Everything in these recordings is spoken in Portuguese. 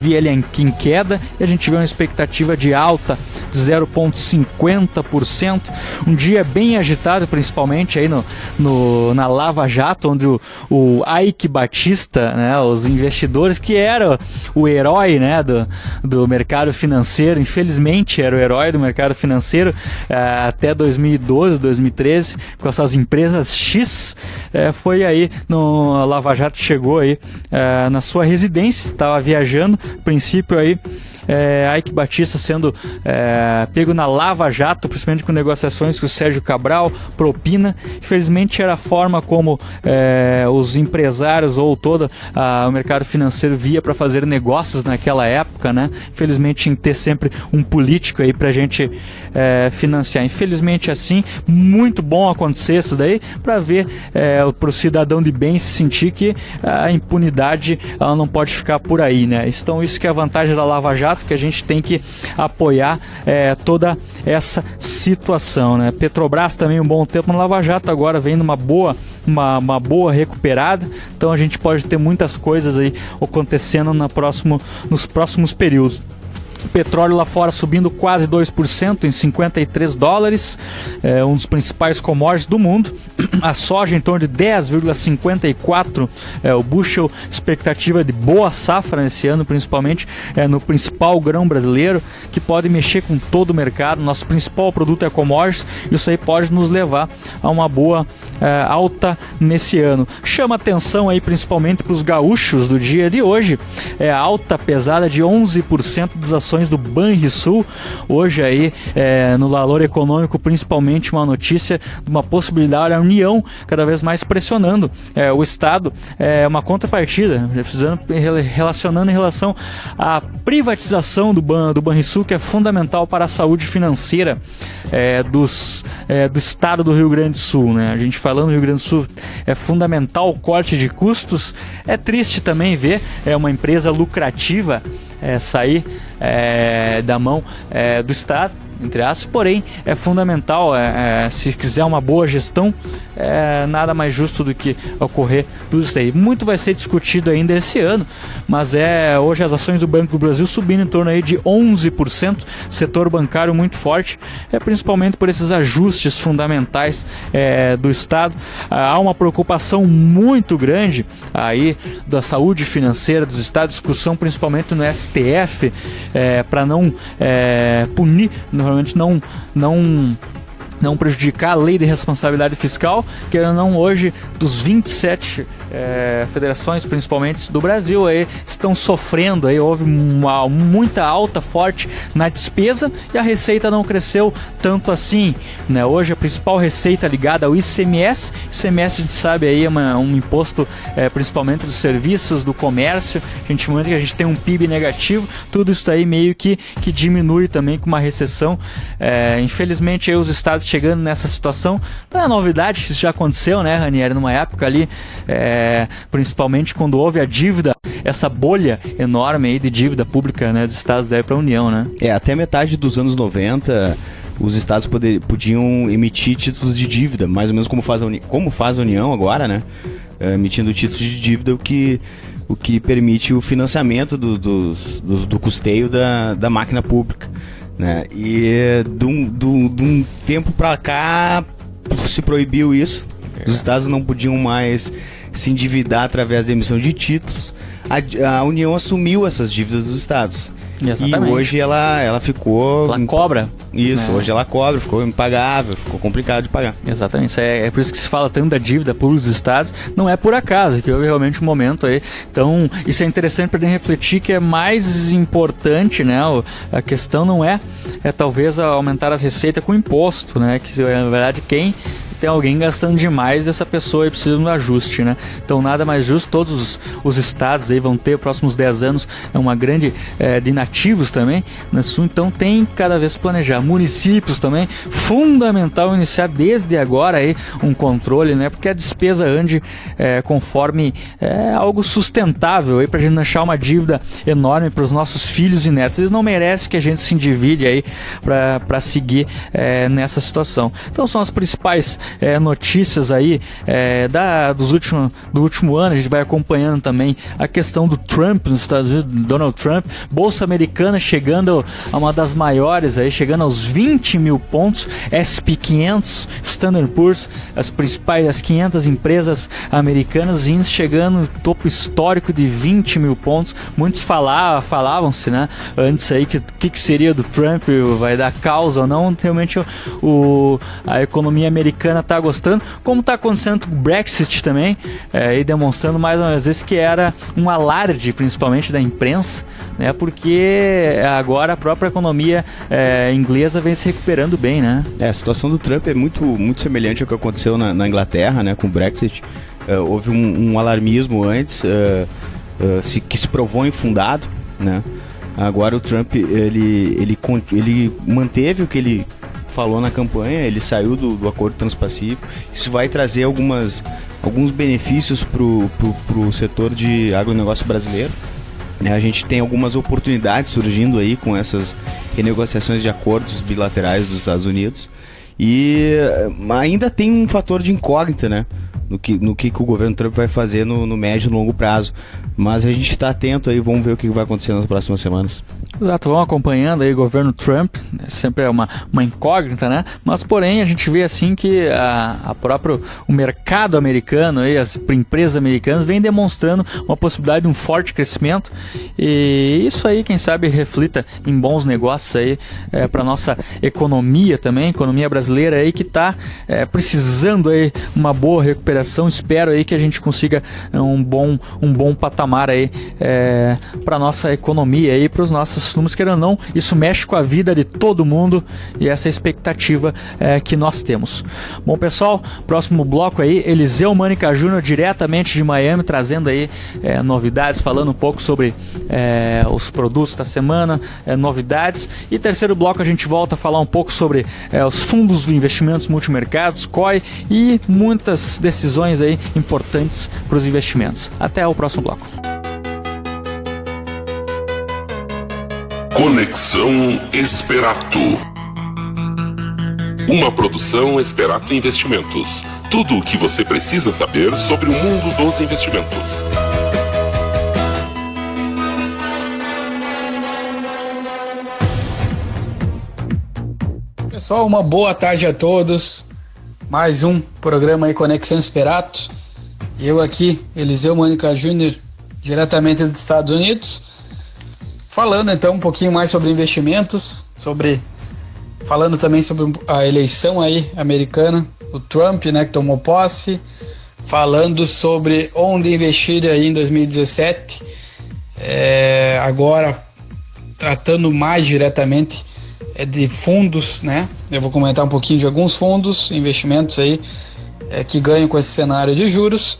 vi ele em queda e a gente vê uma expectativa de alta de 0,50%. Um dia bem agitado, principalmente aí na Lava Jato, onde o Eike Batista, né, os investidores, que era o herói, né, do mercado financeiro, infelizmente era o herói do mercado financeiro até 2012, 2013, com essas empresas X, foi aí no Lava Jato, chegou aí na sua residência, estava viajando, princípio aí, Eike Batista sendo pego na Lava Jato, principalmente com negociações com o Sérgio Cabral, propina. Infelizmente era a forma como os empresários ou todo o mercado financeiro via para fazer negócios naquela época, né? Infelizmente tinha que ter sempre um político aí para a gente financiar. Infelizmente assim, muito bom acontecer isso daí, para ver para o cidadão de bem se sentir que a impunidade ela não pode ficar por aí, né? Então isso que é a vantagem da Lava Jato, que a gente tem que apoiar toda essa situação, né? Petrobras também um bom tempo no Lava Jato, agora vem numa boa recuperada, então a gente pode ter muitas coisas aí acontecendo nos próximos períodos. O petróleo lá fora subindo quase 2% em $53, um dos principais commodities do mundo. A soja em torno de 10,54 o bushel, expectativa de boa safra nesse ano, principalmente no principal grão brasileiro, que pode mexer com todo o mercado. Nosso principal produto é commodities, e isso aí pode nos levar a uma boa alta nesse ano. Chama atenção aí principalmente para os gaúchos do dia de hoje, alta pesada de 11% das ações do Banrisul, hoje aí no valor econômico, principalmente uma notícia de uma possibilidade, a União cada vez mais pressionando o Estado, uma contrapartida, relacionando em relação à privatização do Banrisul, que é fundamental para a saúde financeira do Estado do Rio Grande do Sul, né? A gente falando do Rio Grande do Sul, é fundamental o corte de custos. É triste também ver uma empresa lucrativa sair da mão do Estado, entre aspas, porém é fundamental, se quiser uma boa gestão, nada mais justo do que ocorrer tudo isso aí. Muito vai ser discutido ainda esse ano, mas hoje as ações do Banco do Brasil subindo em torno aí de 11%, setor bancário muito forte, principalmente por esses ajustes fundamentais do Estado. Há uma preocupação muito grande aí da saúde financeira dos Estados, discussão principalmente no STF, para não punir, normalmente não prejudicar a lei de responsabilidade fiscal, que não hoje dos 27 federações, principalmente do Brasil, aí, estão sofrendo, aí houve muita alta forte na despesa e a receita não cresceu tanto assim, né? Hoje a principal receita ligada ao ICMS, ICMS a gente sabe aí é um imposto principalmente dos serviços, do comércio, momento que a gente tem um PIB negativo, tudo isso aí meio que diminui também com uma recessão. Infelizmente aí os estados chegando nessa situação, não é novidade, isso já aconteceu, né, Ranieri, numa época ali, principalmente quando houve a dívida, essa bolha enorme aí de dívida pública, né, dos estados daí para a União, né? Até metade dos anos 90, os estados podiam emitir títulos de dívida, mais ou menos como faz a União agora, né? Emitindo títulos de dívida, o que permite o financiamento do custeio da máquina pública, né? E de um tempo para cá se proibiu isso. Os estados não podiam mais se endividar através da emissão de títulos. A União assumiu essas dívidas dos estados. Exatamente. E hoje ela ficou... Ela cobra. Isso, hoje ela cobra, ficou impagável, ficou complicado de pagar. Exatamente, é por isso que se fala tanto da dívida pública dos estados, não é por acaso, que houve realmente um momento aí. Então, isso é interessante para refletir que é mais importante, né? A questão não é talvez aumentar as receitas com imposto, né? Que na verdade quem tem alguém gastando demais, essa pessoa aí precisa de um ajuste, né? Então nada mais justo, todos os estados aí vão ter, próximos 10 anos, uma grande de nativos também, né? Então tem cada vez planejar. Municípios também, fundamental iniciar desde agora aí um controle, né? Porque a despesa ande conforme algo sustentável aí, pra gente não deixar uma dívida enorme para os nossos filhos e netos. Eles não merecem que a gente se endivide aí para seguir nessa situação. Então são as principais notícias aí do último ano. A gente vai acompanhando também a questão do Trump nos Estados Unidos, Donald Trump. Bolsa Americana chegando a uma das maiores, aí, chegando aos 20 mil pontos. SP 500, Standard Poor's, as 500 empresas americanas, índice chegando no topo histórico de 20 mil pontos. Muitos falavam-se, né, antes aí que seria do Trump, vai dar causa ou não. Realmente a economia americana está gostando, como está acontecendo com o Brexit também, e demonstrando mais uma vez que era um alarde, principalmente da imprensa, né, porque agora a própria economia inglesa vem se recuperando bem, né? A situação do Trump é muito semelhante ao que aconteceu na Inglaterra, né, com o Brexit. Houve um alarmismo antes, que se provou infundado, né? Agora o Trump ele manteve o que ele falou na campanha, ele saiu do Acordo Transpacífico. Isso vai trazer alguns benefícios para o setor de agronegócio brasileiro. A gente tem algumas oportunidades surgindo aí com essas renegociações de acordos bilaterais dos Estados Unidos. E ainda tem um fator de incógnita, né, no que o governo Trump vai fazer no médio e longo prazo. Mas a gente está atento aí, vamos ver o que vai acontecer nas próximas semanas. Exato, vamos acompanhando aí o governo Trump, sempre é uma incógnita, né? Mas porém a gente vê assim que o mercado americano, aí, as empresas americanas vem demonstrando uma possibilidade de um forte crescimento, e isso aí quem sabe reflita em bons negócios aí para nossa economia também, economia brasileira aí que está precisando aí uma boa recuperação. Espero aí que a gente consiga um bom patamar aí para nossa economia aí, para os nossos números, querendo ou não, isso mexe com a vida de todo mundo, e essa é a expectativa que nós temos. Bom, pessoal, próximo bloco aí, Eliseu Mânica Júnior, diretamente de Miami, trazendo aí novidades, falando um pouco sobre os produtos da semana, novidades. E terceiro bloco a gente volta a falar um pouco sobre os fundos de investimentos multimercados, COI, e muitas decisões aí importantes para os investimentos. Até o próximo bloco. Conexão Esperato. Uma produção Esperato Investimentos. Tudo o que você precisa saber sobre o mundo dos investimentos. Pessoal, uma boa tarde a todos. Mais um programa aí, Conexão Esperato. Eu aqui, Eliseu Mânica Júnior, diretamente dos Estados Unidos. Falando então um pouquinho mais sobre investimentos, falando também sobre a eleição aí americana, o Trump, né, que tomou posse, falando sobre onde investir aí em 2017, agora tratando mais diretamente de fundos, né, eu vou comentar um pouquinho de alguns fundos, investimentos aí que ganham com esse cenário de juros.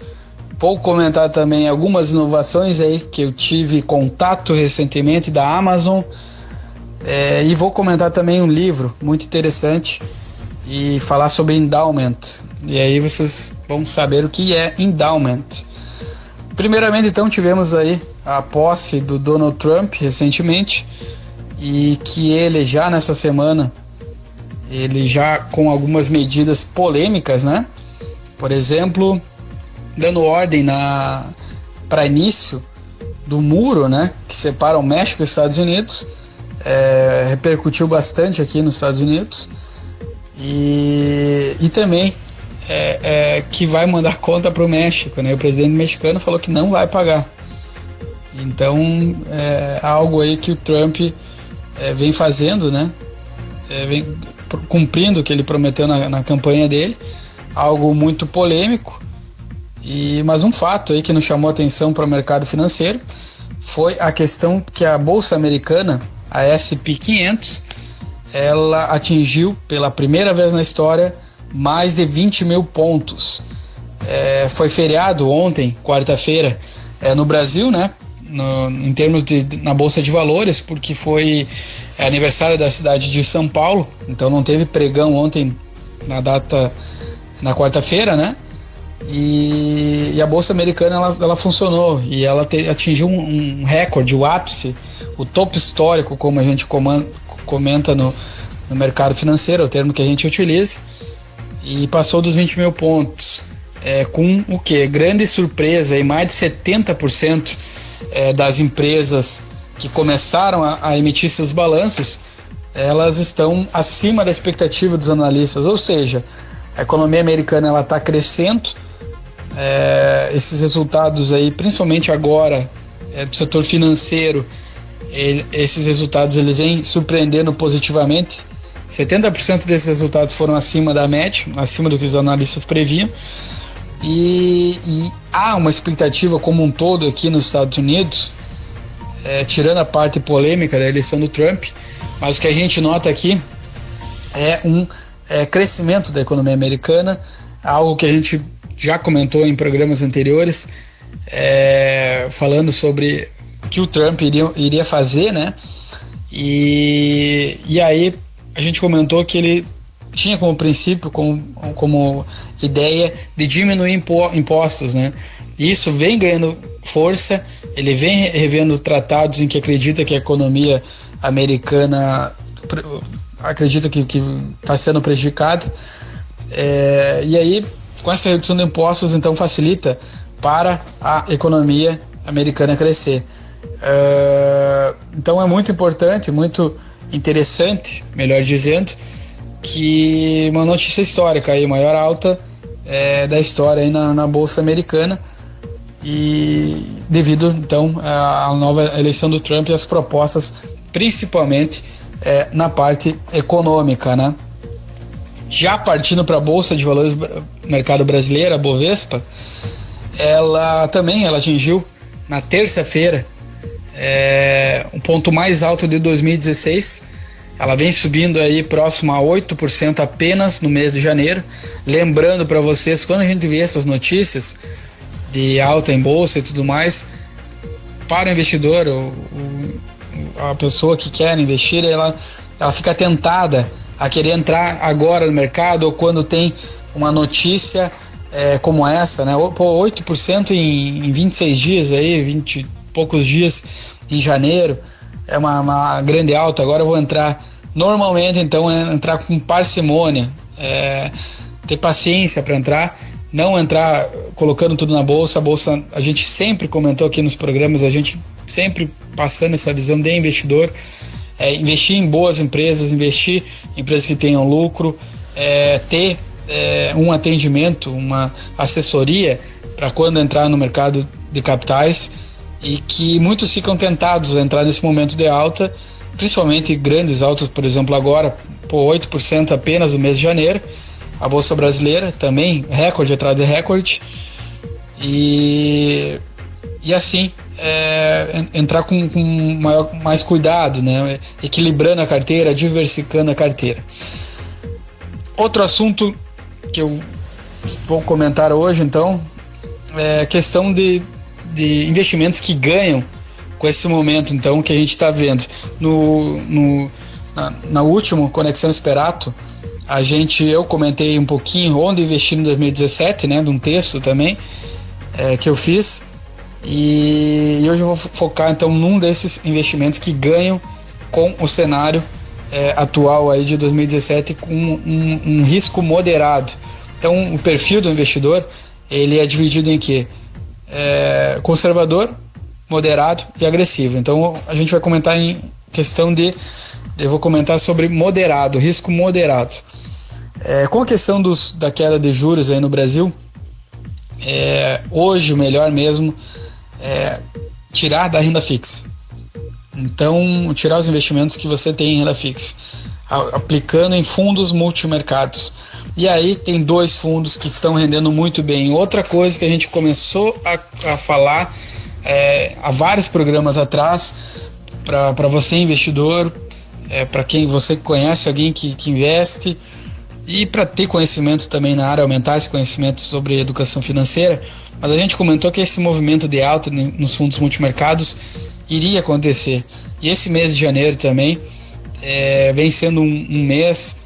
Vou comentar também algumas inovações aí que eu tive contato recentemente da Amazon, e vou comentar também um livro muito interessante e falar sobre endowment, e aí vocês vão saber o que é endowment. Primeiramente então tivemos aí a posse do Donald Trump recentemente, e que ele já nessa semana, ele já com algumas medidas polêmicas, né? Por exemplo, dando ordem para início do muro, né, que separa o México e os Estados Unidos, repercutiu bastante aqui nos Estados Unidos, e também que vai mandar conta para o México, né? O presidente mexicano falou que não vai pagar. Então é algo aí que o Trump vem fazendo, né? Vem cumprindo o que ele prometeu na campanha dele, algo muito polêmico. Mas um fato aí que nos chamou a atenção para o mercado financeiro foi a questão que a Bolsa Americana, a SP 500, ela atingiu pela primeira vez na história mais de 20 mil pontos. Foi feriado ontem, quarta-feira, no Brasil, né? Em termos na Bolsa de Valores, porque foi aniversário da cidade de São Paulo, então não teve pregão ontem na quarta-feira, né? E a Bolsa Americana ela funcionou, e ela atingiu um recorde, o ápice, o topo histórico, como a gente comenta no mercado financeiro, é o termo que a gente utiliza. e passou dos 20 mil pontos, com o que? Grande surpresa, e mais de 70% das empresas que começaram a emitir seus balanços, elas estão acima da expectativa dos analistas, ou seja, a economia americana está crescendo. Esses resultados aí, principalmente agora, do setor financeiro, esses resultados eles vêm surpreendendo positivamente. 70% desses resultados foram acima da média, acima do que os analistas previam, e há uma expectativa como um todo aqui nos Estados Unidos, tirando a parte polêmica da eleição do Trump, mas o que a gente nota aqui é um crescimento da economia americana, algo que a gente já comentou em programas anteriores, falando sobre o que o Trump iria fazer, né? E aí a gente comentou que ele tinha como princípio, como ideia de diminuir impostos, né? E isso vem ganhando força, ele vem revendo tratados em que acredita que a economia americana acredita que está sendo prejudicada, e aí com essa redução de impostos então facilita para a economia americana crescer. Então é muito importante, muito interessante, melhor dizendo, que uma notícia histórica aí, maior alta da história aí na Bolsa Americana, e devido então à nova eleição do Trump e as propostas, principalmente na parte econômica, né? Já partindo para a Bolsa de Valores Mercado Brasileira, a Bovespa, ela atingiu na terça-feira um ponto mais alto de 2016. Ela vem subindo aí próximo a 8% apenas no mês de janeiro. Lembrando para vocês, quando a gente vê essas notícias de alta em bolsa e tudo mais, para o investidor, a pessoa que quer investir, ela fica tentada a querer entrar agora no mercado, ou quando tem uma notícia como essa, né? 8% em 26 dias, aí, 20 e poucos dias em janeiro, é uma grande alta. Agora eu vou entrar. Normalmente, então, entrar com parcimônia, ter paciência para entrar, não entrar colocando tudo na bolsa. A bolsa, a gente sempre comentou aqui nos programas, a gente sempre passando essa visão de investidor, investir em boas empresas, investir em empresas que tenham lucro, ter um atendimento, uma assessoria para quando entrar no mercado de capitais, e que muitos ficam tentados a entrar nesse momento de alta, principalmente grandes altas, por exemplo, agora, 8% apenas no mês de janeiro. A Bolsa Brasileira também, recorde atrás de recorde, e assim, entrar com mais cuidado, né? Equilibrando a carteira, diversificando a carteira. Outro assunto que eu vou comentar hoje, então, é a questão de investimentos que ganham com esse momento, então, que a gente está vendo. Na última Conexão Esperato, eu comentei um pouquinho onde investir em 2017, né, de um texto também que eu fiz, e hoje eu vou focar então num desses investimentos que ganham com o cenário atual aí de 2017, com um risco moderado. Então o perfil do investidor, ele é dividido em quê? Conservador, moderado e agressivo. Então a gente vai comentar em questão eu vou comentar sobre moderado, risco moderado. Com a questão da queda de juros aí no Brasil, hoje o melhor mesmo é tirar da renda fixa. Então, tirar os investimentos que você tem em renda fixa, aplicando em fundos multimercados. E aí tem 2 fundos que estão rendendo muito bem. Outra coisa que a gente começou a falar há vários programas atrás, para você investidor, para quem você conhece alguém que investe, e para ter conhecimento também na área, aumentar esse conhecimento sobre educação financeira. Mas a gente comentou que esse movimento de alta nos fundos multimercados iria acontecer, e esse mês de janeiro também vem sendo um mês,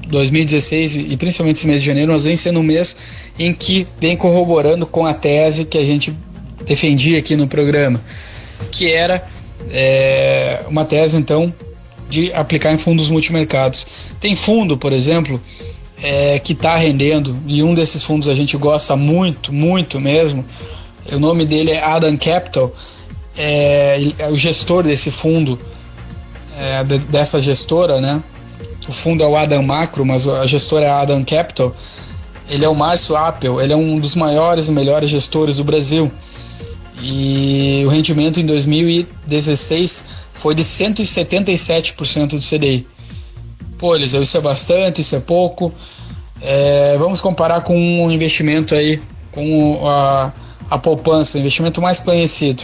2016, e principalmente esse mês de janeiro, mas vem sendo um mês em que vem corroborando com a tese que a gente defendia aqui no programa, que era uma tese então de aplicar em fundos multimercados. Tem fundo, por exemplo, que está rendendo, e um desses fundos a gente gosta muito, muito mesmo. O nome dele é Adam Capital. O gestor desse fundo, dessa gestora, né? O fundo é o Adam Macro, mas a gestora é a Adam Capital. Ele é o Márcio Appel, ele é um dos maiores e melhores gestores do Brasil. E o rendimento em 2016 foi de 177% do CDI. Pô, Eliseu, isso é bastante, isso é pouco. Vamos comparar com um investimento aí, com a poupança, o investimento mais conhecido.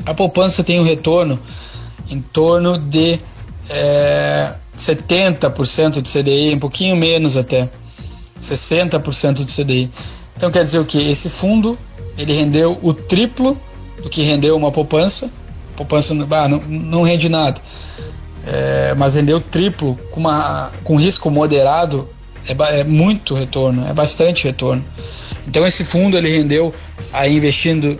A poupança tem um retorno em torno de 70% do CDI, um pouquinho menos até, 60% do CDI. Então quer dizer o que? Esse fundo, ele rendeu o triplo do que rendeu uma poupança. A poupança não rende nada, mas rendeu o triplo com risco moderado. É muito retorno, é bastante retorno. Então esse fundo ele rendeu aí investindo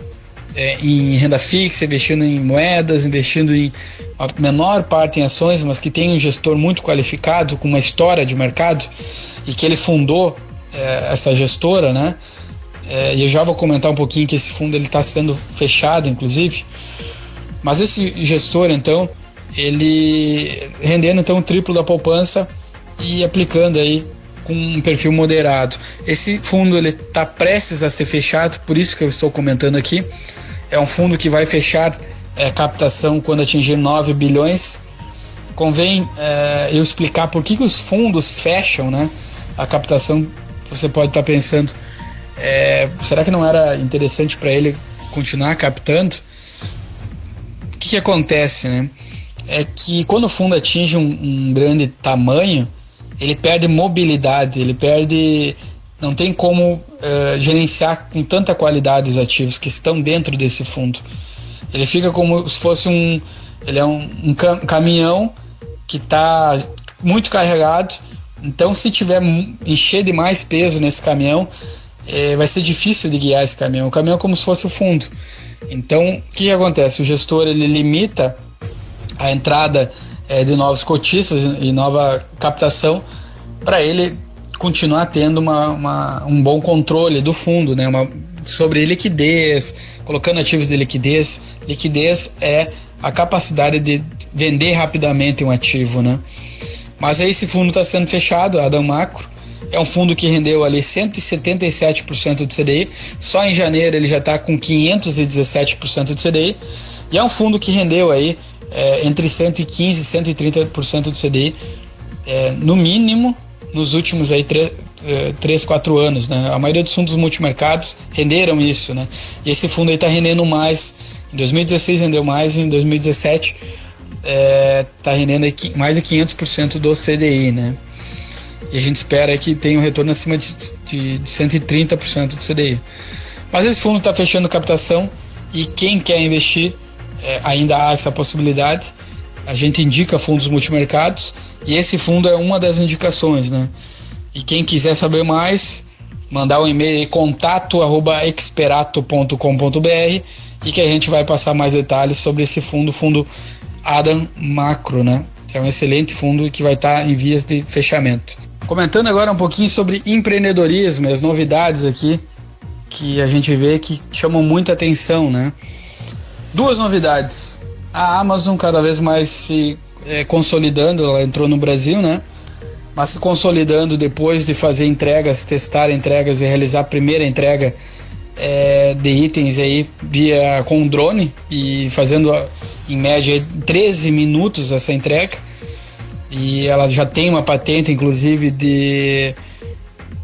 em renda fixa, investindo em moedas, investindo em a menor parte em ações, mas que tem um gestor muito qualificado, com uma história de mercado, e que ele fundou essa gestora, né? E eu já vou comentar um pouquinho que esse fundo está sendo fechado, inclusive. Mas esse gestor, então, ele rendendo então o triplo da poupança e aplicando aí com um perfil moderado. Esse fundo ele está prestes a ser fechado, por isso que eu estou comentando aqui. É um fundo que vai fechar captação quando atingir 9 bilhões. Convém eu explicar por que os fundos fecham, né, a captação. Você pode estar pensando, será que não era interessante para ele continuar captando? O que acontece, né? É que quando o fundo atinge um grande tamanho, ele perde mobilidade, não tem como gerenciar com tanta qualidade os ativos que estão dentro desse fundo. Ele fica como se fosse um caminhão que está muito carregado. Então, se tiver encher de mais peso nesse caminhão, vai ser difícil de guiar esse caminhão. O caminhão é como se fosse o fundo. Então, o que acontece? O gestor ele limita a entrada de novos cotistas e nova captação para ele continuar tendo um bom controle do fundo, né? Sobre liquidez, colocando ativos de liquidez. Liquidez é a capacidade de vender rapidamente um ativo, né? Mas aí esse fundo está sendo fechado, a Adam Macro. É um fundo que rendeu ali 177% do CDI. Só em janeiro ele já está com 517% do CDI. E é um fundo que rendeu aí entre 115% e 130% do CDI, no mínimo, nos últimos aí 3, 4 anos, né? A maioria dos fundos multimercados renderam isso, né? E esse fundo aí está rendendo mais. Em 2016 rendeu mais, em 2017 está rendendo aí mais de 500% do CDI, né? E a gente espera que tenha um retorno acima de 130% do CDI. Mas esse fundo está fechando captação, e quem quer investir, ainda há essa possibilidade. A gente indica fundos multimercados, e esse fundo é uma das indicações, né? E quem quiser saber mais, mandar um e-mail aí, contato@experato.com.br, e que a gente vai passar mais detalhes sobre esse fundo, o fundo Adam Macro, né? É um excelente fundo que vai estar em vias de fechamento. Comentando agora um pouquinho sobre empreendedorismo, as novidades aqui que a gente vê que chamam muita atenção, né? 2 novidades. A Amazon cada vez mais se consolidando, ela entrou no Brasil, né? Mas se consolidando depois de fazer entregas, testar entregas e realizar a primeira entrega de itens aí com drone, e fazendo em média 13 minutos essa entrega. E ela já tem uma patente, inclusive,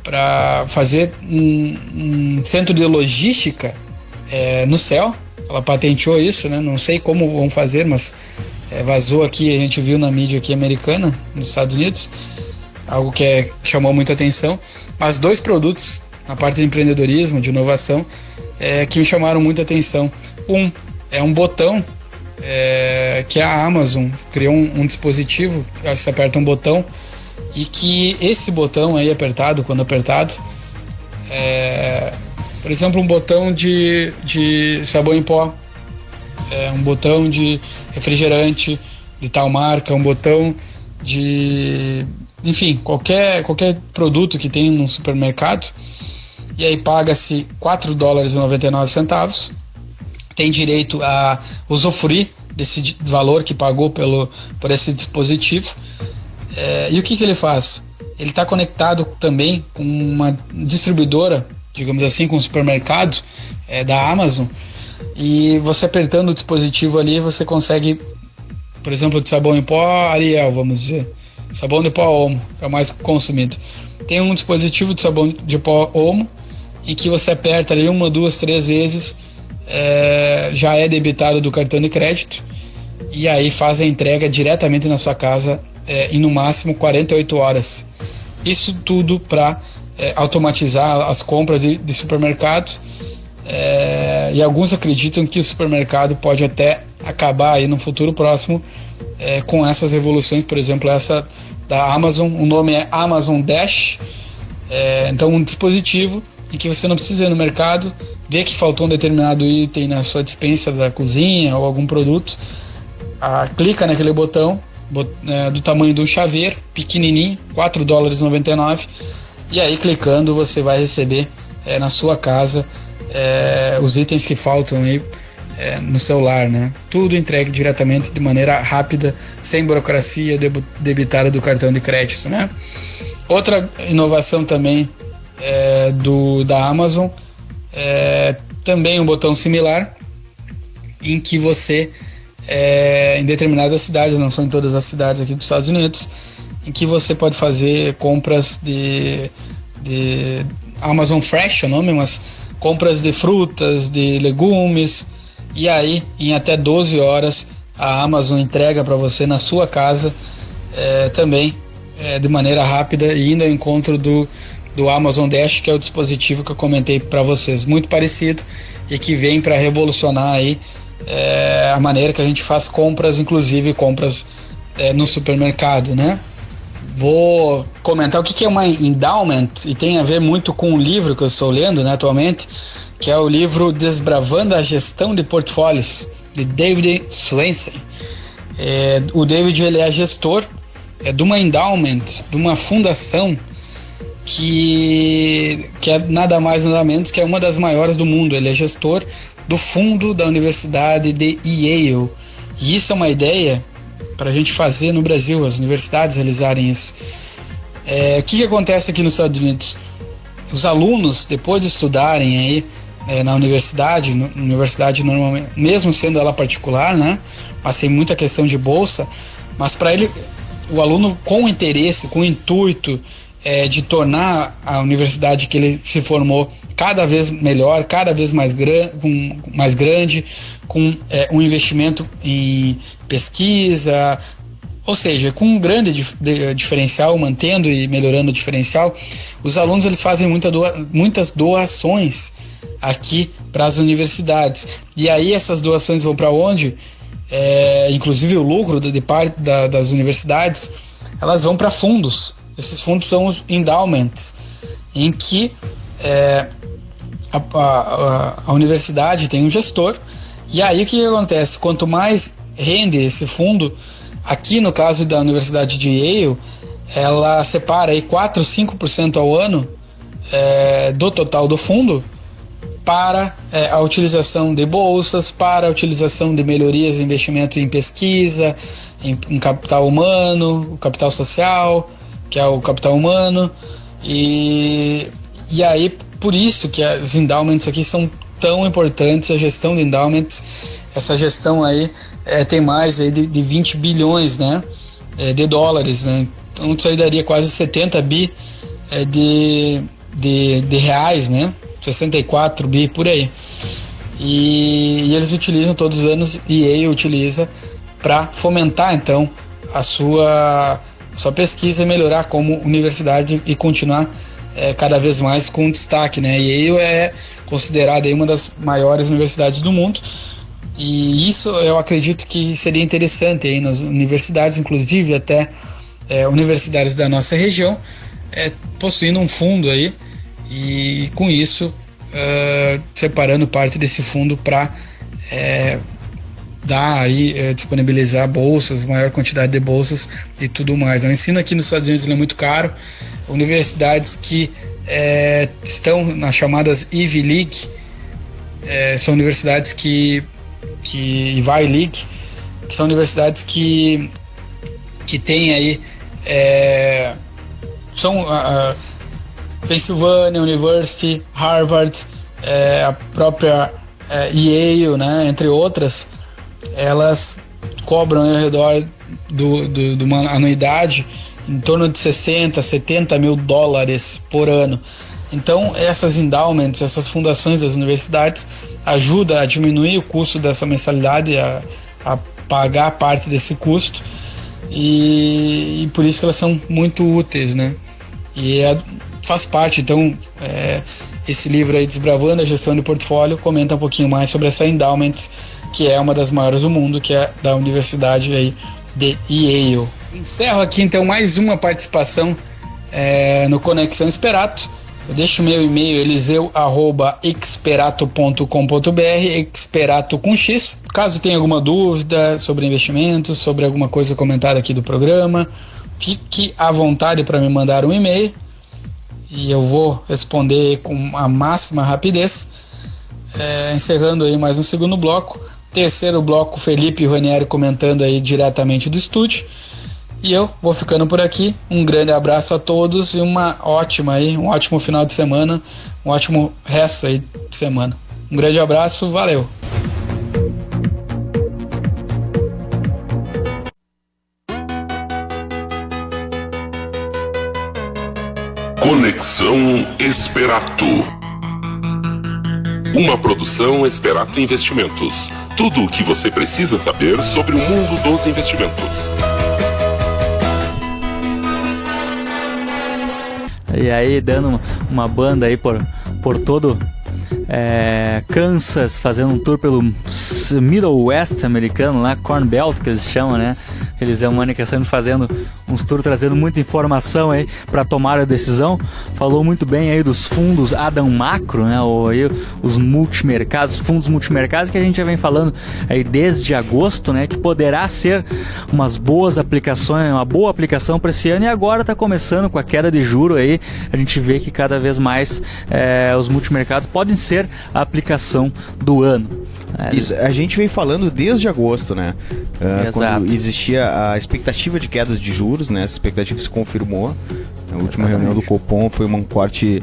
para fazer um centro de logística no céu. Ela patenteou isso, né? Não sei como vão fazer, mas vazou aqui, a gente viu na mídia aqui americana, nos Estados Unidos, algo que chamou muita atenção. Mas 2 produtos na parte de empreendedorismo, de inovação, que me chamaram muita atenção. É um botão que a Amazon criou um dispositivo, você aperta um botão, e que esse botão aí quando apertado, por exemplo, um botão de sabão em pó, um botão de refrigerante de tal marca, um botão de enfim, qualquer produto que tem num supermercado, e aí paga-se $4,99, tem direito a usufruir desse valor que pagou por esse dispositivo. E o que ele faz? Ele está conectado também com uma distribuidora, digamos assim, com um supermercado da Amazon, e você apertando o dispositivo ali, você consegue, por exemplo, de sabão em pó Ariel, vamos dizer, sabão de pó Omo, que é o mais consumido. Tem um dispositivo de sabão de pó Omo, em que você aperta ali 1, 2, 3 vezes, já é debitado do cartão de crédito, e aí faz a entrega diretamente na sua casa em no máximo 48 horas. Isso tudo para automatizar as compras de supermercado, e alguns acreditam que o supermercado pode até acabar aí no futuro próximo com essas revoluções, por exemplo, essa da Amazon, o nome é Amazon Dash. Então, um dispositivo em que você não precisa ir no mercado, ver que faltou um determinado item na sua despensa da cozinha ou algum produto, clica naquele botão do tamanho do chaveiro, pequenininho, $4,99, e aí clicando você vai receber na sua casa os itens que faltam aí no celular, né? Tudo entregue diretamente de maneira rápida, sem burocracia, debitada do cartão de crédito, né? Outra inovação também da Amazon, também um botão similar, em que você em determinadas cidades, não são em todas as cidades aqui dos Estados Unidos, em que você pode fazer compras de Amazon Fresh, é o nome, mas compras de frutas, de legumes, e aí em até 12 horas a Amazon entrega para você na sua casa, também de maneira rápida, e indo ao encontro do Amazon Dash, que é o dispositivo que eu comentei para vocês, muito parecido, e que vem para revolucionar aí a maneira que a gente faz compras, inclusive compras no supermercado, né? Vou comentar o que é uma endowment, e tem a ver muito com o livro que eu estou lendo, né, atualmente, que é o livro Desbravando a Gestão de Portfólios, de David Swensen. O David, ele é gestor de uma endowment, de uma fundação que é nada mais nada menos que é uma das maiores do mundo. Ele é gestor do fundo da Universidade de Yale, e isso é uma ideia para a gente fazer no Brasil, as universidades realizarem isso. O que acontece aqui nos Estados Unidos? Os alunos, depois de estudarem aí na universidade normalmente, mesmo sendo ela particular, né, mas tem muita questão de bolsa, mas para ele, o aluno com interesse, com intuito de tornar a universidade que ele se formou cada vez melhor, cada vez mais grande, com um investimento em pesquisa, ou seja, com um grande diferencial, mantendo e melhorando o diferencial. Os alunos, eles fazem muitas doações aqui para as universidades, e aí essas doações vão para onde? Inclusive o lucro de parte das universidades, elas vão para fundos. Esses fundos são os endowments, em que a universidade tem um gestor, e aí o que acontece? Quanto mais rende esse fundo, aqui no caso da Universidade de Yale, ela separa aí 4, 5% ao ano do total do fundo para a utilização de bolsas, para a utilização de melhorias e investimento em pesquisa, em capital humano, o capital social, que é o capital humano, e aí por isso que as endowments aqui são tão importantes. A gestão de endowments, essa gestão aí tem mais aí de 20 bilhões, né, de dólares, né? Então isso aí daria quase 70 bi de reais, né, 64 bi por aí, e eles utilizam todos os anos, e Yale utiliza para fomentar então a sua pesquisa e melhorar como universidade e continuar cada vez mais com destaque, né? Yale é considerada aí uma das maiores universidades do mundo, e isso eu acredito que seria interessante aí nas universidades, inclusive até universidades da nossa região, possuindo um fundo aí, e com isso separando parte desse fundo para dar aí, disponibilizar bolsas, maior quantidade de bolsas e tudo mais. Então, o ensino aqui nos Estados Unidos ele é muito caro. Universidades que estão nas chamadas Ivy League, são universidades que Ivy League, que são universidades que tem aí são Pennsylvania University, Harvard, a própria Yale, né, entre outras. Elas cobram ao redor de uma anuidade em torno de 60, 70 mil dólares por ano. Então, essas endowments, essas fundações das universidades ajudam a diminuir o custo dessa mensalidade, a pagar parte desse custo, e por isso que elas são muito úteis, né? E faz parte, então, esse livro aí, Desbravando a Gestão de Portfólio, comenta um pouquinho mais sobre essa endowment, que é uma das maiores do mundo, que é da Universidade aí de Yale. Encerro aqui então mais uma participação no Conexão Experato. Eu deixo o meu e-mail eliseu@experato.com.br, experato com X. Caso tenha alguma dúvida sobre investimentos, sobre alguma coisa comentada aqui do programa, fique à vontade para me mandar um e-mail e eu vou responder com a máxima rapidez. Encerrando aí mais um segundo bloco. Terceiro bloco, Felipe Ranieri comentando aí diretamente do estúdio. E eu vou ficando por aqui. Um grande abraço a todos e um ótimo final de semana, um ótimo resto aí de semana. Um grande abraço, valeu! Conexão Experato. Uma produção Experato Investimentos. Tudo o que você precisa saber sobre o mundo dos investimentos. E aí, dando uma banda aí por todo Kansas, fazendo um tour pelo Middle West americano, lá, Corn Belt, que eles chamam, né? Eles é uma sempre fazendo uns tours, trazendo muita informação aí para tomar a decisão. Falou muito bem aí dos fundos Adam Macro, né? Ou aí os multimercados, fundos multimercados, que a gente já vem falando aí desde agosto, né? Que poderá ser umas boas aplicações, uma boa aplicação para esse ano, e agora está começando com a queda de juro aí. A gente vê que cada vez mais os multimercados podem ser a aplicação do ano. Isso, a gente vem falando desde agosto, né? Quando existia a expectativa de quedas de juros, né? Essa expectativa se confirmou. A última reunião do Copom foi um corte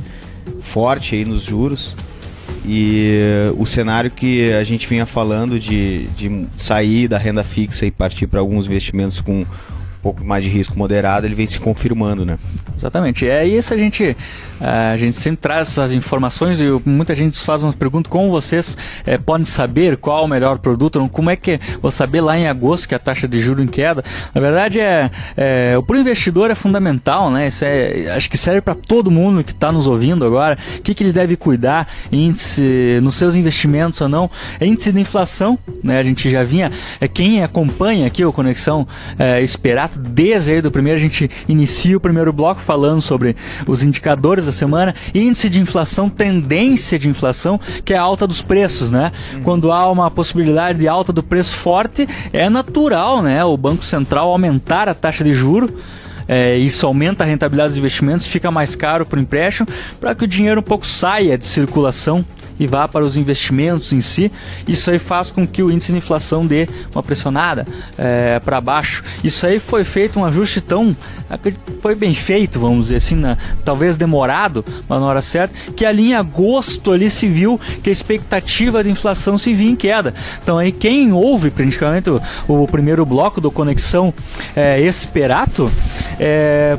forte aí nos juros. E o cenário que a gente vinha falando de sair da renda fixa e partir para alguns investimentos com um pouco mais de risco moderado, ele vem se confirmando, né? Exatamente. É isso, a gente sempre traz essas informações e muita gente faz umas perguntas: como vocês podem saber qual é o melhor produto? Como é que vou saber lá em agosto que a taxa de juros em queda? Na verdade, para o investidor é fundamental, né? Isso acho que serve para todo mundo que está nos ouvindo agora. O que ele deve cuidar? Índice nos seus investimentos ou não? Índice de inflação, né? A gente já vinha, quem acompanha aqui o Conexão Experato, desde aí do primeiro, a gente inicia o primeiro bloco falando sobre os indicadores da semana. Índice de inflação, tendência de inflação, que é a alta dos preços, né? Quando há uma possibilidade de alta do preço forte, é natural, né? O Banco Central aumentar a taxa de juros. Isso aumenta a rentabilidade dos investimentos, fica mais caro para o empréstimo, para que o dinheiro um pouco saia de circulação e vá para os investimentos em si. Isso aí faz com que o índice de inflação dê uma pressionada para baixo. Isso aí foi feito um ajuste foi bem feito, vamos dizer assim, talvez demorado, mas na hora certa, que ali em agosto ali se viu que a expectativa de inflação se via em queda. Então aí quem ouve praticamente o primeiro bloco do Conexão Experato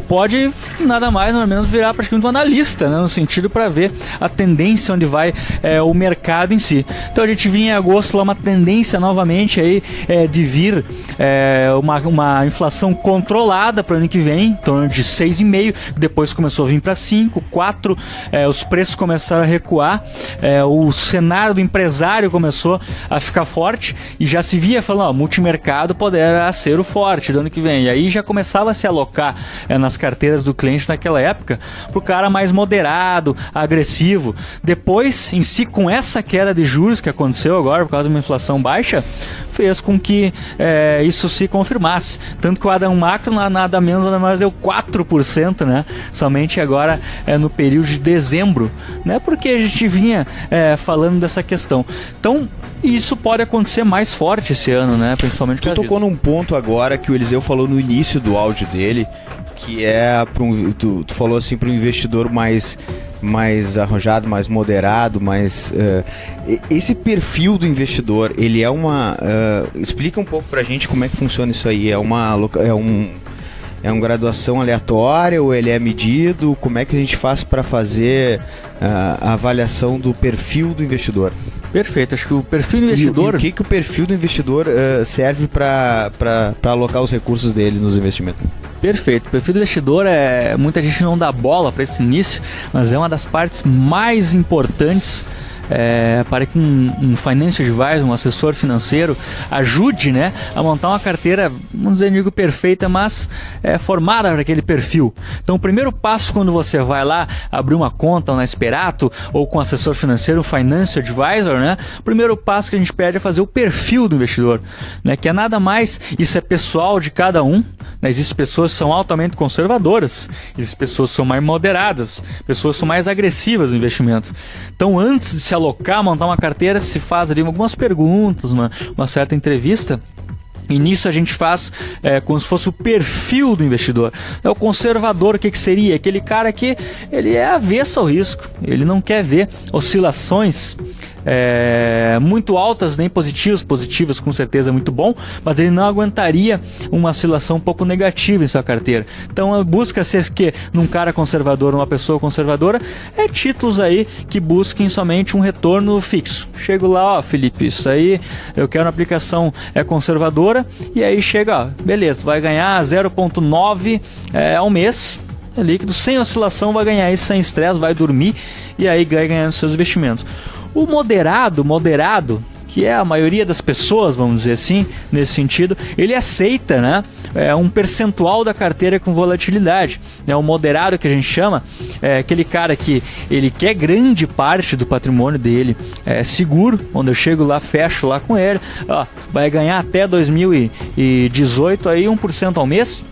pode nada mais nada menos virar praticamente um analista, né, no sentido para ver a tendência onde vai o mercado em si. Então a gente vinha em agosto lá uma tendência novamente aí de vir uma inflação controlada para o ano que vem, em torno de 6,5%, depois começou a vir para 5%, 4%, os preços começaram a recuar, o cenário do empresário começou a ficar forte e já se via falando, multimercado poderá ser o forte do ano que vem, e aí já começava a se alocar nas carteiras do cliente naquela época, para o cara mais moderado, agressivo. Depois, em si, com essa queda de juros que aconteceu agora por causa de uma inflação baixa, fez com que isso se confirmasse. Tanto que o Adam Macro nada menos nada mais deu 4%, né? Somente agora no período de dezembro, né? Porque a gente vinha falando dessa questão. Então, isso pode acontecer mais forte esse ano, né? Principalmente. Tu tocou num ponto agora que o Eliseu falou no início do áudio dele, que é tu falou assim para um investidor mais arrojado, mais moderado, mais esse perfil do investidor, ele é uma explica um pouco pra gente como é que funciona isso aí. É uma graduação aleatória ou ele é medido? Como é que a gente faz para fazer a avaliação do perfil do investidor? Perfeito, acho que o perfil do investidor... E o que o perfil do investidor serve para alocar os recursos dele nos investimentos? Perfeito, o perfil do investidor muita gente não dá bola para esse início, mas é uma das partes mais importantes para que um financial advisor, um assessor financeiro, ajude, né, a montar uma carteira, não dizer digo perfeita, mas formada para aquele perfil. Então, o primeiro passo quando você vai lá abrir uma conta na Esperato ou com um assessor financeiro, um financial advisor, né, o primeiro passo que a gente pede é fazer o perfil do investidor, né, que é nada mais, isso é pessoal de cada um, né, existem pessoas que são altamente conservadoras, existem pessoas que são mais moderadas, pessoas que são mais agressivas no investimento. Então, antes de se alocar, montar uma carteira, se faz ali algumas perguntas, uma certa entrevista. E nisso a gente faz como se fosse o perfil do investidor. O conservador, o que seria? Aquele cara que ele é avesso ao risco, ele não quer ver oscilações muito altas, nem positivas com certeza é muito bom, mas ele não aguentaria uma oscilação um pouco negativa em sua carteira. Então busca-se que num cara conservador, uma pessoa conservadora, títulos aí que busquem somente um retorno fixo. Chego lá, ó, Felipe, isso aí eu quero uma aplicação conservadora, e aí chega, ó, beleza, vai ganhar 0,9 ao mês, líquido, sem oscilação, vai ganhar isso sem estresse, vai dormir e aí vai ganhando seus investimentos. O moderado, que é a maioria das pessoas, vamos dizer assim, nesse sentido, ele aceita, né, um percentual da carteira com volatilidade. O moderado, que a gente chama, é aquele cara que ele quer grande parte do patrimônio dele seguro, onde eu chego lá, fecho lá com ele, ó, vai ganhar até 2018 aí 1% ao mês,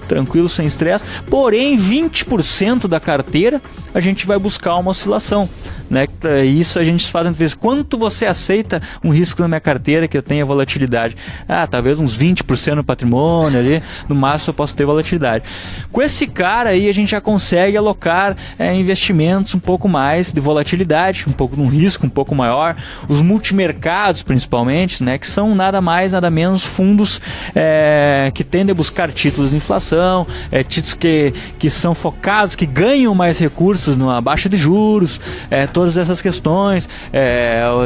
tranquilo, sem estresse, porém 20% da carteira a gente vai buscar uma oscilação, né? Isso a gente faz às vezes, quanto você aceita um risco na minha carteira que eu tenha volatilidade? Talvez uns 20% no patrimônio ali, no máximo eu posso ter volatilidade. Com esse cara aí a gente já consegue alocar investimentos um pouco mais de volatilidade, um pouco de um risco um pouco maior, os multimercados principalmente, né? Que são nada mais, nada menos fundos que tendem a buscar títulos de inflação, títulos que são focados, que ganham mais recursos numa baixa de juros, todas essas questões.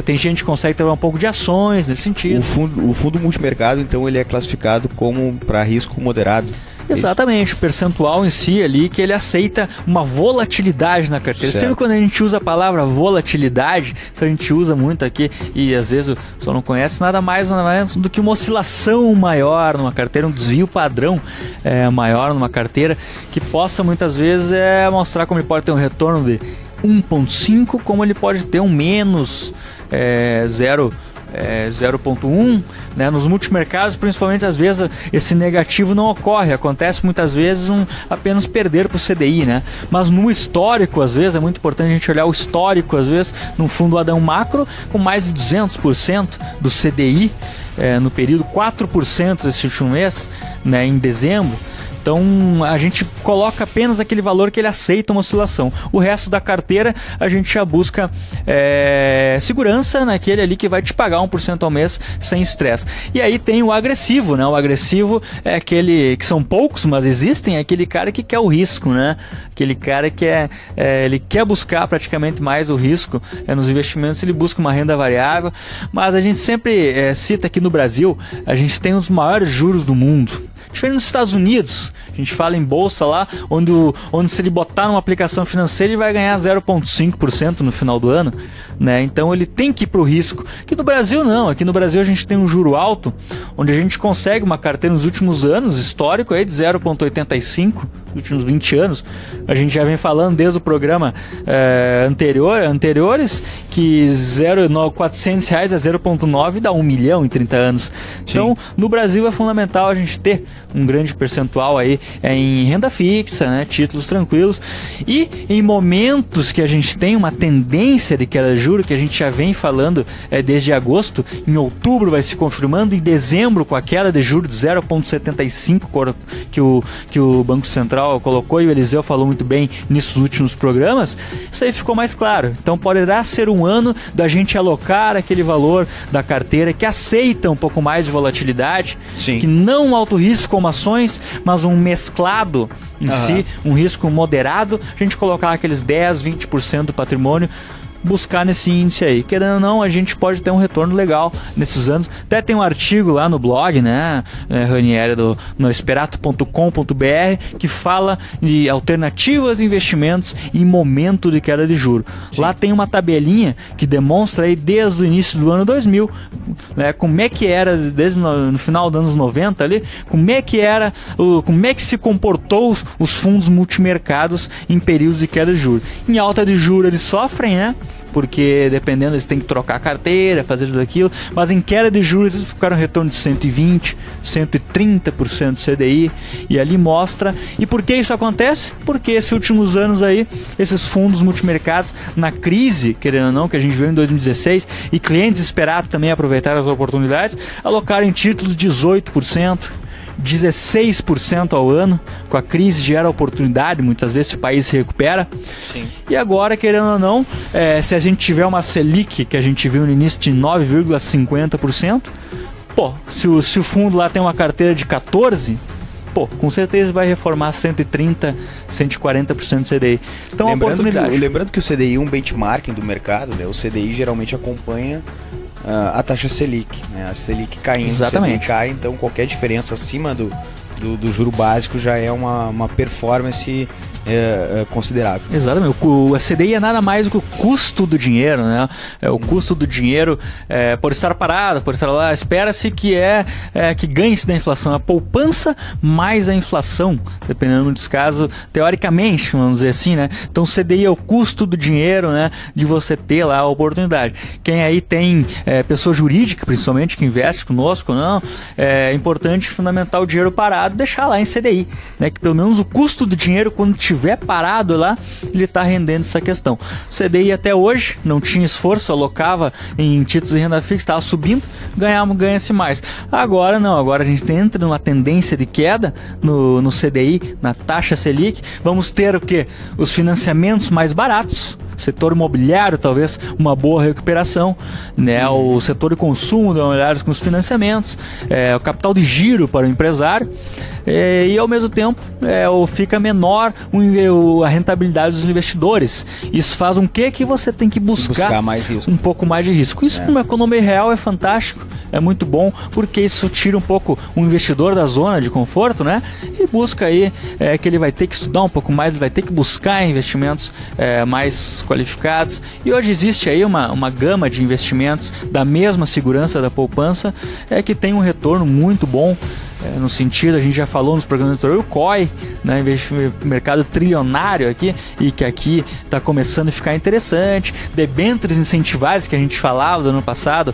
Tem gente que consegue ter um pouco de ações nesse sentido. O fundo multimercado, então, ele é classificado como para risco moderado. Exatamente, o percentual em si ali que ele aceita uma volatilidade na carteira. Sempre quando a gente usa a palavra volatilidade, isso a gente usa muito aqui e às vezes o pessoal não conhece, nada mais do que uma oscilação maior numa carteira, um desvio padrão maior numa carteira, que possa muitas vezes mostrar como ele pode ter um retorno de 1,5, como ele pode ter um menos 0,1, né? Nos multimercados, principalmente, às vezes esse negativo não ocorre, acontece muitas vezes apenas perder para o CDI, né? Mas no histórico, às vezes, é muito importante a gente olhar o histórico, às vezes, num fundo Adam Macro, com mais de 200% do CDI, no período 4% desse último mês, né, em dezembro. Então a gente coloca apenas aquele valor que ele aceita uma oscilação. O resto da carteira a gente já busca segurança naquele ali que vai te pagar 1% ao mês sem estresse. E aí tem o agressivo, né? O agressivo é aquele que são poucos, mas existem, é aquele cara que quer o risco, né? Aquele cara que ele quer buscar praticamente mais o risco nos investimentos, ele busca uma renda variável. Mas a gente sempre cita aqui no Brasil, a gente tem os maiores juros do mundo. Diferente nos Estados Unidos, a gente fala em bolsa lá, onde se ele botar numa aplicação financeira ele vai ganhar 0,5% no final do ano, né? Então ele tem que ir para o risco. Aqui no Brasil não, aqui no Brasil a gente tem um juro alto, onde a gente consegue uma carteira nos últimos anos, histórico aí de 0,85%, últimos 20 anos, a gente já vem falando desde o programa anteriores, que R$400 a 0,9 dá 1 milhão em 30 anos. Sim. Então, no Brasil é fundamental a gente ter um grande percentual aí em renda fixa, né, títulos tranquilos, e em momentos que a gente tem uma tendência de queda de juros, que a gente já vem falando desde agosto, em outubro vai se confirmando, em dezembro com a queda de juros de 0,75 que o Banco Central colocou, e o Eliseu falou muito bem nesses últimos programas, isso aí ficou mais claro. Então poderá ser um ano da gente alocar aquele valor da carteira que aceita um pouco mais de volatilidade, Sim. que não um alto risco como ações, mas um mesclado em si, um risco moderado, a gente colocar aqueles 10, 20% do patrimônio, buscar nesse índice aí. Querendo ou não, a gente pode ter um retorno legal nesses anos. Até tem um artigo lá no blog, né, Ranieri, no esperato.com.br, que fala de alternativas de investimentos em momento de queda de juros. Lá tem uma tabelinha que demonstra aí desde o início do ano 2000, né, como é que era, desde no final dos anos 90 ali, como é que era, como é que se comportou os fundos multimercados em períodos de queda de juros. Em alta de juros eles sofrem, né? Porque dependendo eles têm que trocar a carteira, fazer tudo aquilo, mas em queda de juros eles ficaram um retorno de 120%, 130% do CDI, e ali mostra. E por que isso acontece? Porque esses últimos anos aí, esses fundos multimercados, na crise, querendo ou não, que a gente viu em 2016, e clientes esperados também aproveitaram as oportunidades, alocaram em títulos 18%, 16% ao ano. Com a crise gera oportunidade, muitas vezes o país se recupera. Sim. E agora, querendo ou não, se a gente tiver uma Selic, que a gente viu no início de 9,50%, pô, se o fundo lá tem uma carteira de 14%, pô, com certeza vai reformar 130%, 140% do CDI. Então, é uma oportunidade. Lembrando que o CDI é um benchmarking do mercado, né? O CDI geralmente acompanha a taxa Selic, né? A Selic caindo, Exatamente. o CDI cai, então qualquer diferença acima do juro básico já é uma performance considerável. Exatamente. A CDI é nada mais do que o custo do dinheiro, né? O custo do dinheiro por estar parado, por estar lá. Espera-se que que ganhe-se da inflação. A poupança mais a inflação, dependendo dos casos, teoricamente, vamos dizer assim, né? Então o CDI é o custo do dinheiro, né? De você ter lá a oportunidade. Quem aí tem pessoa jurídica, principalmente, que investe conosco, não, é importante, fundamental, o dinheiro parado, deixar lá em CDI, né? Que pelo menos o custo do dinheiro, quando estiver parado lá, ele está rendendo essa questão. O CDI até hoje não tinha esforço, alocava em títulos de renda fixa, estava subindo, ganha-se mais. Agora não, agora a gente entra numa tendência de queda no CDI, na taxa Selic. Vamos ter o quê? Os financiamentos mais baratos. Setor imobiliário, talvez uma boa recuperação, né? O setor de consumo, dá uma olhada com os financiamentos, o capital de giro para o empresário, e ao mesmo tempo fica menor a rentabilidade dos investidores. Isso faz com que você tem que buscar mais risco. um pouco mais de risco. Isso numa economia real é fantástico, é muito bom, porque isso tira um pouco o investidor da zona de conforto, né? E busca aí que ele vai ter que estudar um pouco mais, ele vai ter que buscar investimentos mais qualificados. E hoje existe aí uma gama de investimentos da mesma segurança da poupança, que tem um retorno muito bom. No sentido, a gente já falou nos programas anteriores, o COI, né, mercado trilionário aqui, e que aqui está começando a ficar interessante, debêntures incentivadas que a gente falava do ano passado,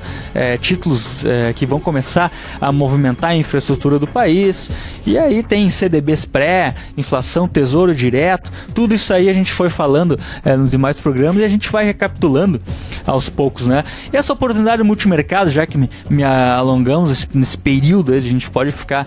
títulos que vão começar a movimentar a infraestrutura do país, e aí tem CDBs pré, inflação, tesouro direto, tudo isso aí a gente foi falando nos demais programas, e a gente vai recapitulando aos poucos, né? E essa oportunidade do multimercado, já que me alongamos nesse período, a gente pode ficar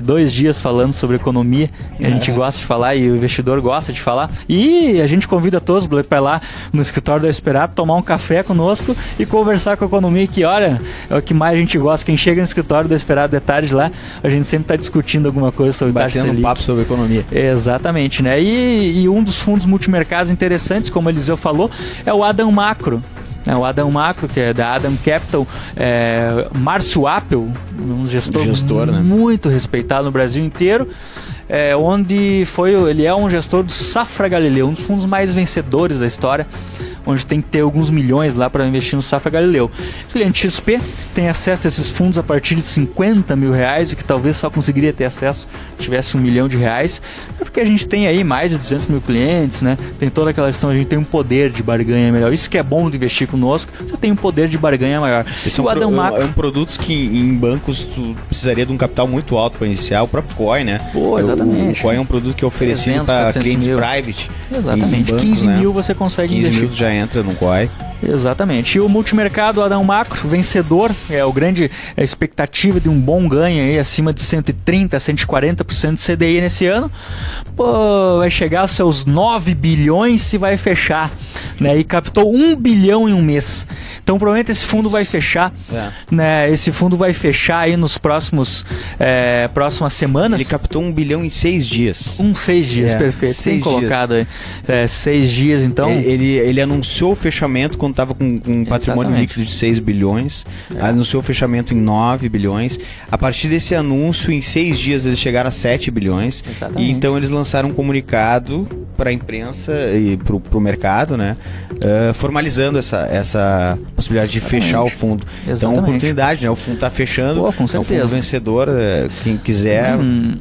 2 dias falando sobre economia, a gente gosta de falar e o investidor gosta de falar, e a gente convida todos para ir lá no escritório do Esperato, tomar um café conosco e conversar com a economia, que olha, é o que mais a gente gosta. Quem chega no escritório do Esperato de tarde lá, a gente sempre está discutindo alguma coisa sobre taxa Selic, papo sobre economia. Exatamente, né? E um dos fundos multimercados interessantes, como o Eliseu falou, é o Adam Macro. O Adam Macro, que é da Adam Capital, Márcio Appel, um gestor né? Muito respeitado no Brasil inteiro, onde ele é um gestor do Safra Galileu, um dos fundos mais vencedores da história, onde tem que ter alguns milhões lá para investir no Safra Galileu. O cliente XP tem acesso a esses fundos a partir de R$50 mil, e que talvez só conseguiria ter acesso se tivesse R$1 milhão, porque a gente tem aí mais de 200 mil clientes, né? Tem toda aquela questão, a gente tem um poder de barganha melhor. Isso que é bom de investir conosco, você tem um poder de barganha maior. Esse é um produto que em bancos tu precisaria de um capital muito alto para iniciar, o próprio COI, né? Pô, exatamente. O COI é um produto que é oferecido para clientes private. Exatamente, bancos, 15 né? mil você consegue 15 investir. mil já entra no COI. Exatamente. E o multimercado Adão Macro, vencedor, o grande expectativa de um bom ganho aí, acima de 130% a 140% de CDI nesse ano. Pô, vai chegar aos seus 9 bilhões e vai fechar, né? E captou 1 bilhão em um mês. Então provavelmente esse fundo vai fechar, né? Esse fundo vai fechar aí nos próximas semanas. Ele captou 1 bilhão em 6 dias. 6 dias, perfeito. 6 Tem colocado dias. aí 6 dias, então. Ele anunciou o fechamento quando estava com um patrimônio líquido de 6 bilhões, anunciou o fechamento em 9 bilhões. A partir desse anúncio, em 6 dias eles chegaram a 7 bilhões. Exatamente. E então eles lançaram um comunicado para a imprensa e para o mercado, né? Formalizando essa possibilidade de fechar o fundo. Então, uma oportunidade, né? O fundo está fechando. Pô, com certeza. É um fundo vencedor, quem quiser.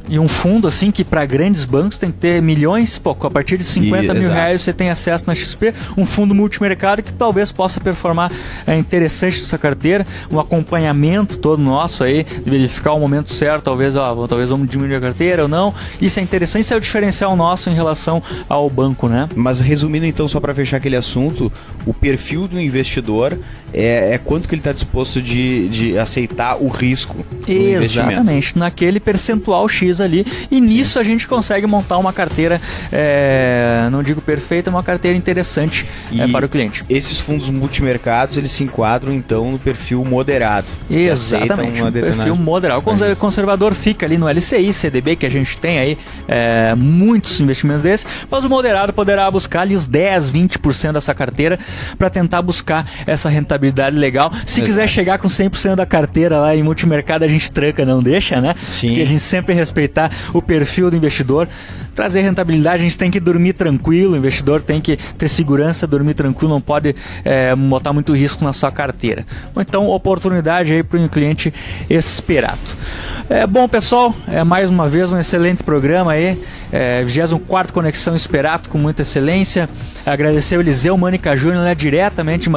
E um fundo assim que para grandes bancos tem que ter milhões, a partir de 50 mil reais você tem acesso na XP, um fundo multimercado que talvez possa performar interessante essa carteira, um acompanhamento todo nosso aí, de verificar o momento certo, talvez vamos diminuir a carteira ou não. Isso é interessante, isso é o diferencial nosso em relação ao banco, né? Mas resumindo então, só para fechar aquele assunto, o perfil do investidor é quanto que ele está disposto de aceitar o risco do investimento. Exatamente, naquele percentual X ali, e nisso a gente consegue montar uma carteira, não digo perfeita, uma carteira interessante para o cliente. Esses fundos multimercados, eles se enquadram então no perfil moderado. Exatamente, um perfil moderado. O conservador fica ali no LCI, CDB, que a gente tem aí muitos investimentos desses, mas o moderado poderá buscar ali os 10, 20% dessa carteira para tentar buscar essa rentabilidade legal. Se quiser chegar com 100% da carteira lá em multimercado, a gente tranca, não deixa, né? Sim. Porque a gente sempre respeitar o perfil do investidor, trazer rentabilidade, a gente tem que dormir tranquilo, o investidor tem que ter segurança, dormir tranquilo, não pode botar muito risco na sua carteira. Então, oportunidade aí para um cliente esperado. Bom, pessoal, mais uma vez um excelente programa aí, 24º Conexão Esperato com muita excelência. Agradecer o Eliseu Mânica Júnior, né, diretamente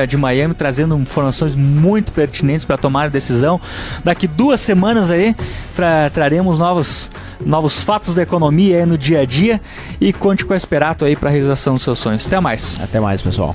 de Miami, trazendo informações muito pertinentes para tomar a decisão. Daqui 2 semanas aí traremos novos fatos da economia aí no dia a dia, e conte com a Esperato aí para a realização dos seus sonhos. Até mais. Até mais, pessoal.